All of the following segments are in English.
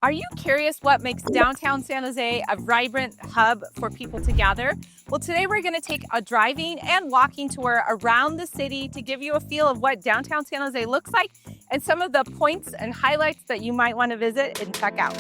Are you curious what makes downtown San Jose a vibrant hub for people to gather? Well, today we're going to take a driving and walking tour around the city to give you a feel of what downtown San Jose looks like and some of the points and highlights that you might want to visit and check out.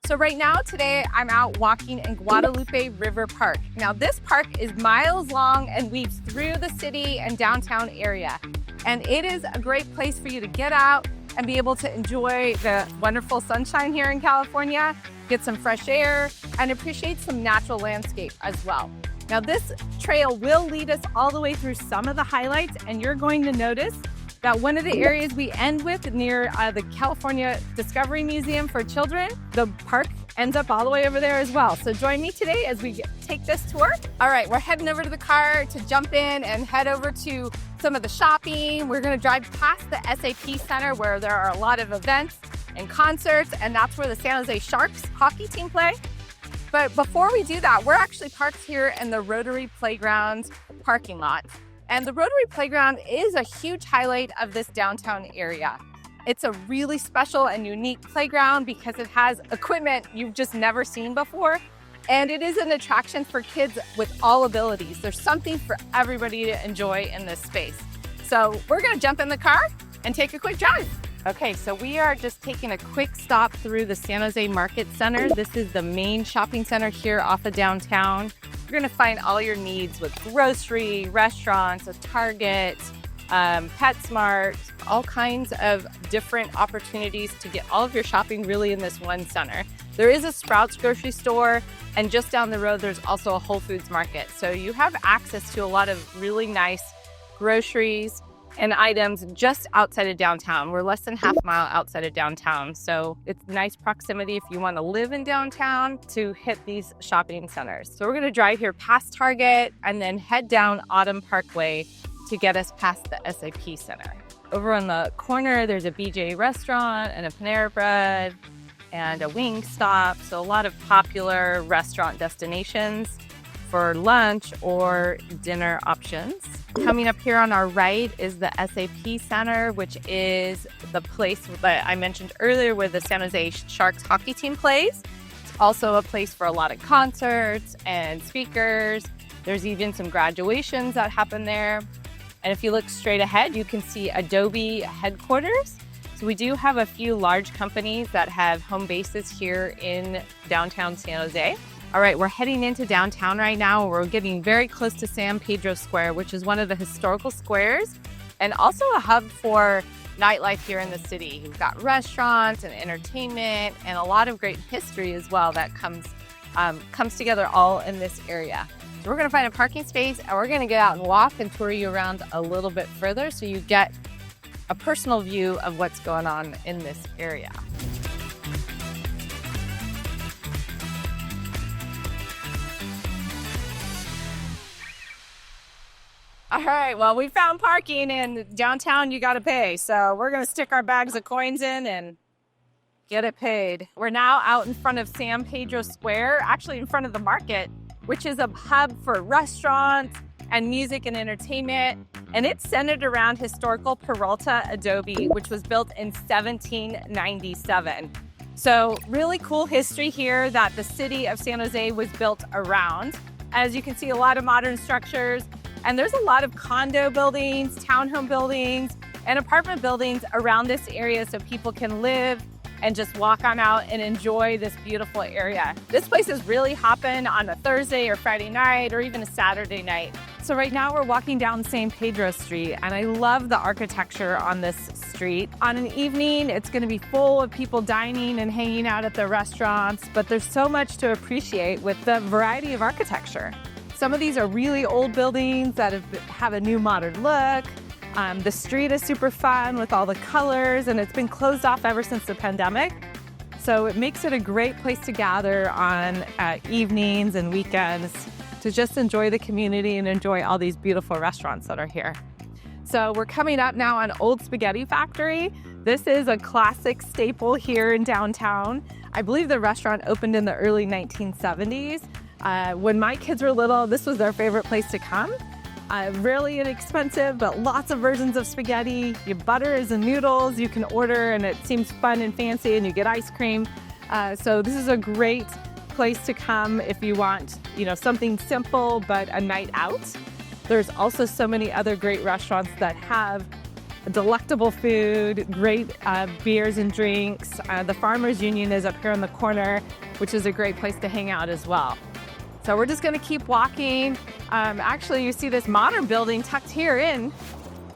So right now, today, I'm out walking in Guadalupe River Park. Now this park is miles long and weaves through the city and downtown area. And it is a great place for you to get out and be able to enjoy the wonderful sunshine here in California, get some fresh air, and appreciate some natural landscape as well. Now this trail will lead us all the way through some of the highlights, and you're going to notice that one of the areas we end with near the California Discovery Museum for Children, the park ends up all the way over there as well. So join me today as we take this tour. All right, we're heading over to the car to jump in and head over to some of the shopping. We're gonna drive past the SAP Center where there are a lot of events and concerts, and that's where the San Jose Sharks hockey team play. But before we do that, we're actually parked here in the Rotary Playground parking lot. And the Rotary Playground is a huge highlight of this downtown area. It's a really special and unique playground because it has equipment you've just never seen before. And it is an attraction for kids with all abilities. There's something for everybody to enjoy in this space. So we're gonna jump in the car and take a quick drive. Okay, so we are just taking a quick stop through the San Jose Market Center. This is the main shopping center here off of downtown. You're gonna find all your needs with grocery, restaurants, a Target, PetSmart, all kinds of different opportunities to get all of your shopping really in this one center. There is a Sprouts grocery store, and just down the road, there's also a Whole Foods market. So you have access to a lot of really nice groceries and items just outside of downtown. We're less than half a mile outside of downtown. So it's nice proximity if you want to live in downtown to hit these shopping centers. So we're gonna drive here past Target and then head down Autumn Parkway to get us past the SAP Center. Over on the corner, there's a BJ restaurant and a Panera Bread and a Wingstop. So a lot of popular restaurant destinations for lunch or dinner options. Coming up here on our right is the SAP Center, which is the place that I mentioned earlier where the San Jose Sharks hockey team plays. It's also a place for a lot of concerts and speakers. There's even some graduations that happen there. And if you look straight ahead, you can see Adobe headquarters. So we do have a few large companies that have home bases here in downtown San Jose. All right, we're heading into downtown right now. We're getting very close to San Pedro Square, which is one of the historical squares and also a hub for nightlife here in the city. We've got restaurants and entertainment and a lot of great history as well that comes together all in this area. So we're gonna find a parking space and we're gonna get out and walk and tour you around a little bit further so you get a personal view of what's going on in this area. All right, well, we found parking in downtown, you gotta pay. So we're gonna stick our bags of coins in and get it paid. We're now out in front of San Pedro Square, actually in front of the market, which is a hub for restaurants and music and entertainment. And it's centered around historical Peralta adobe, which was built in 1797. So really cool history here that the city of San Jose was built around. As you can see, a lot of modern structures. And there's a lot of condo buildings, townhome buildings, and apartment buildings around this area so people can live and just walk on out and enjoy this beautiful area. This place is really hopping on a Thursday or Friday night or even a Saturday night. So right now we're walking down San Pedro Street, and I love the architecture on this street. On an evening, it's gonna be full of people dining and hanging out at the restaurants, but there's so much to appreciate with the variety of architecture. Some of these are really old buildings that have a new modern look. The street is super fun with all the colors, and it's been closed off ever since the pandemic. So it makes it a great place to gather on evenings and weekends to just enjoy the community and enjoy all these beautiful restaurants that are here. So we're coming up now on Old Spaghetti Factory. This is a classic staple here in downtown. I believe the restaurant opened in the early 1970s. When my kids were little, this was their favorite place to come. Really inexpensive, but lots of versions of spaghetti. Your butters and noodles you can order, and it seems fun and fancy, and you get ice cream. So this is a great place to come if you want, something simple but a night out. There's also so many other great restaurants that have delectable food, great beers and drinks. The Farmers Union is up here in the corner, which is a great place to hang out as well. So we're just gonna keep walking. Actually, you see this modern building tucked here in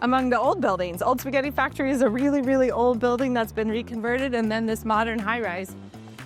among the old buildings. Old Spaghetti Factory is a really, really old building that's been reconverted, and then this modern high-rise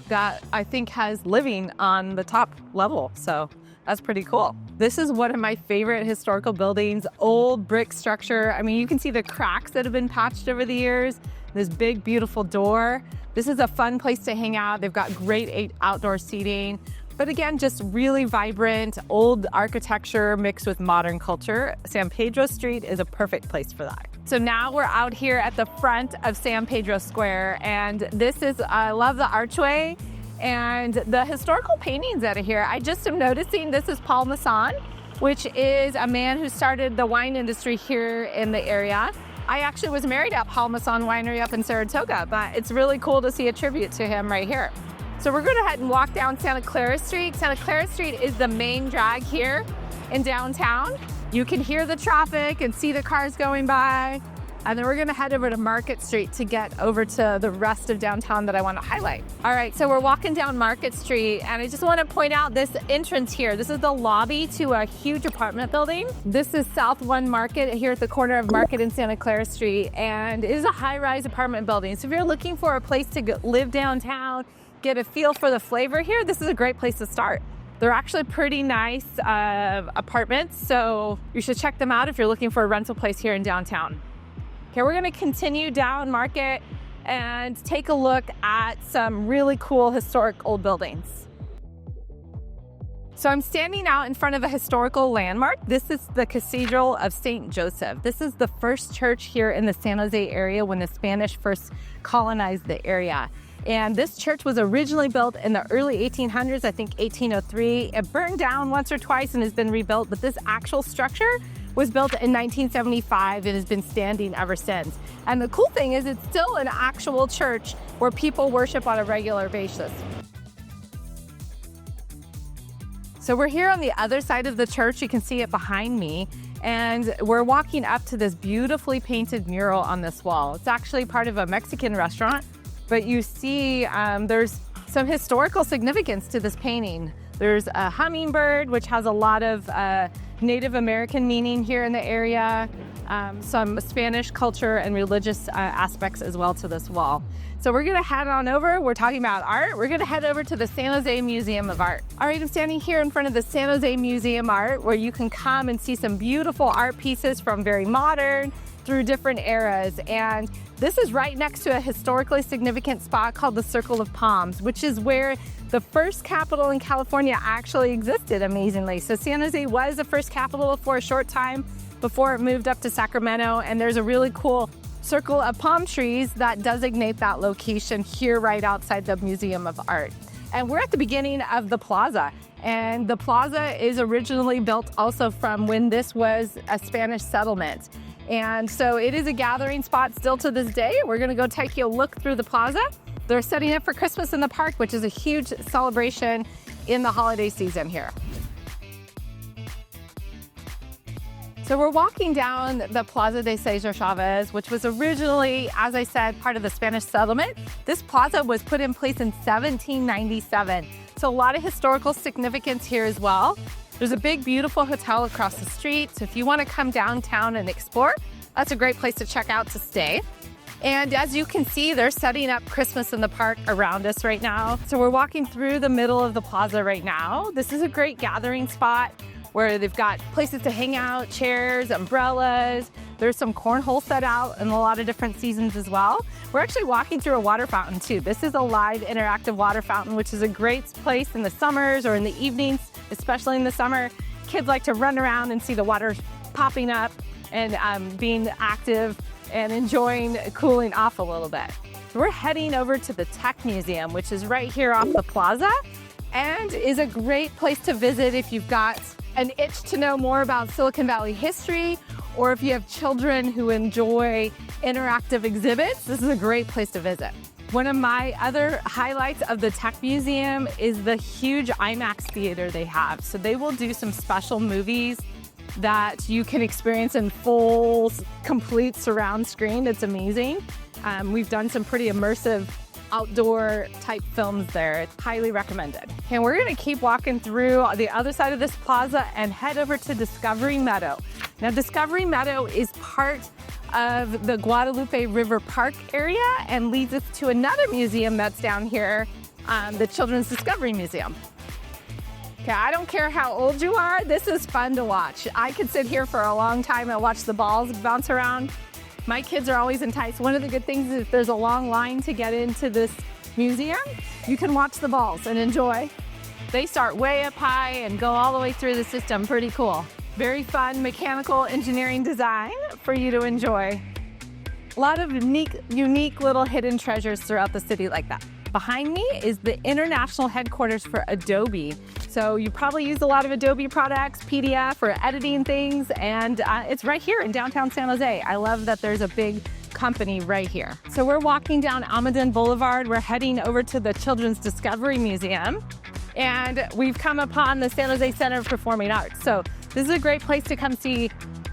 that I think has living on the top level. So that's pretty cool. This is one of my favorite historical buildings, old brick structure. I mean, you can see the cracks that have been patched over the years. This big, beautiful door. This is a fun place to hang out. They've got great outdoor seating. But again, just really vibrant, old architecture mixed with modern culture. San Pedro Street is a perfect place for that. So now we're out here at the front of San Pedro Square, and this is, I love the archway and the historical paintings that are here. I just am noticing this is Paul Masson, which is a man who started the wine industry here in the area. I actually was married at Paul Masson Winery up in Saratoga, but it's really cool to see a tribute to him right here. So we're going to head and walk down Santa Clara Street. Santa Clara Street is the main drag here in downtown. You can hear the traffic and see the cars going by. And then we're going to head over to Market Street to get over to the rest of downtown that I want to highlight. All right, so we're walking down Market Street, and I just want to point out this entrance here. This is the lobby to a huge apartment building. This is South 1 Market here at the corner of Market and Santa Clara Street, and it is a high-rise apartment building. So if you're looking for a place to live downtown, get a feel for the flavor here, this is a great place to start. They're actually pretty nice apartments, so you should check them out if you're looking for a rental place here in downtown. Okay, we're gonna continue down Market and take a look at some really cool historic old buildings. So I'm standing out in front of a historical landmark. This is the Cathedral of St. Joseph. This is the first church here in the San Jose area when the Spanish first colonized the area. And this church was originally built in the early 1800s, I think 1803. It burned down once or twice and has been rebuilt, but this actual structure was built in 1975 and has been standing ever since. And the cool thing is it's still an actual church where people worship on a regular basis. So we're here on the other side of the church. You can see it behind me. And we're walking up to this beautifully painted mural on this wall. It's actually part of a Mexican restaurant, but you see there's some historical significance to this painting. There's a hummingbird, which has a lot of Native American meaning here in the area, some Spanish culture and religious aspects as well to this wall. So we're gonna head on over. We're talking about art. We're gonna head over to the San Jose Museum of Art. All right, I'm standing here in front of the San Jose Museum of Art, where you can come and see some beautiful art pieces from very modern through different eras. And this is right next to a historically significant spot called the Circle of Palms, which is where the first capital in California actually existed, amazingly. So San Jose was the first capital for a short time before it moved up to Sacramento. And there's a really cool circle of palm trees that designate that location here right outside the Museum of Art. And we're at the beginning of the plaza. And the plaza is originally built also from when this was a Spanish settlement. And so it is a gathering spot still to this day. We're gonna go take you a look through the plaza. They're setting up for Christmas in the park, which is a huge celebration in the holiday season here. So we're walking down the Plaza de Cesar Chavez, which was originally, as I said, part of the Spanish settlement. This plaza was put in place in 1797. So a lot of historical significance here as well. There's a big, beautiful hotel across the street. So if you want to come downtown and explore, that's a great place to check out to stay. And as you can see, they're setting up Christmas in the park around us right now. So we're walking through the middle of the plaza right now. This is a great gathering spot where they've got places to hang out, chairs, umbrellas. There's some cornhole set out in a lot of different seasons as well. We're actually walking through a water fountain too. This is a live interactive water fountain, which is a great place in the summers or in the evenings, especially in the summer. Kids like to run around and see the water popping up and being active and enjoying cooling off a little bit. So we're heading over to the Tech Museum, which is right here off the plaza and is a great place to visit if you've got an itch to know more about Silicon Valley history, or if you have children who enjoy interactive exhibits, this is a great place to visit. One of my other highlights of the Tech Museum is the huge IMAX theater they have. So they will do some special movies that you can experience in full, complete surround screen. It's amazing. We've done some pretty immersive outdoor type films there. It's highly recommended. And we're gonna keep walking through the other side of this plaza and head over to Discovery Meadow. Now, Discovery Meadow is part of the Guadalupe River Park area and leads us to another museum that's down here, the Children's Discovery Museum. Okay, I don't care how old you are, this is fun to watch. I could sit here for a long time and watch the balls bounce around. My kids are always enticed. One of the good things is if there's a long line to get into this museum, you can watch the balls and enjoy. They start way up high and go all the way through the system. Pretty cool. Very fun mechanical engineering design for you to enjoy. A lot of unique little hidden treasures throughout the city like that. Behind me is the international headquarters for Adobe. So you probably use a lot of Adobe products, PDF, or editing things, and it's right here in downtown San Jose. I love that there's a big company right here. So we're walking down Almaden Boulevard. We're heading over to the Children's Discovery Museum, and we've come upon the San Jose Center of Performing Arts. So this is a great place to come see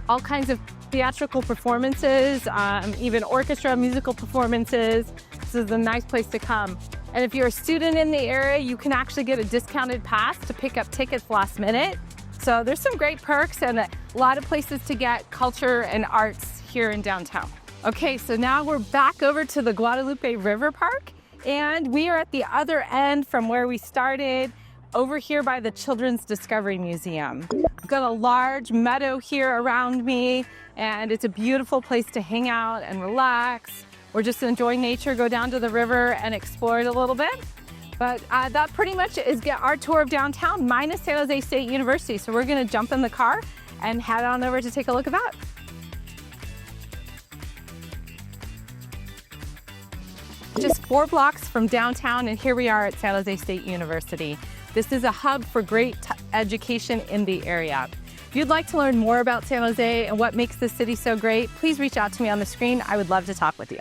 all kinds of theatrical performances, even orchestra, musical performances. This is a nice place to come. And if you're a student in the area, you can actually get a discounted pass to pick up tickets last minute. So there's some great perks and a lot of places to get culture and arts here in downtown. Okay, so now we're back over to the Guadalupe River Park, and we are at the other end from where we started, over here by the Children's Discovery Museum. I've got a large meadow here around me, and it's a beautiful place to hang out and relax. We're just enjoying nature, go down to the river and explore it a little bit. But that pretty much is our tour of downtown minus San Jose State University. So we're gonna jump in the car and head on over to take a look at that. Just 4 blocks from downtown, and here we are at San Jose State University. This is a hub for great education in the area. If you'd like to learn more about San Jose and what makes this city so great, please reach out to me on the screen. I would love to talk with you.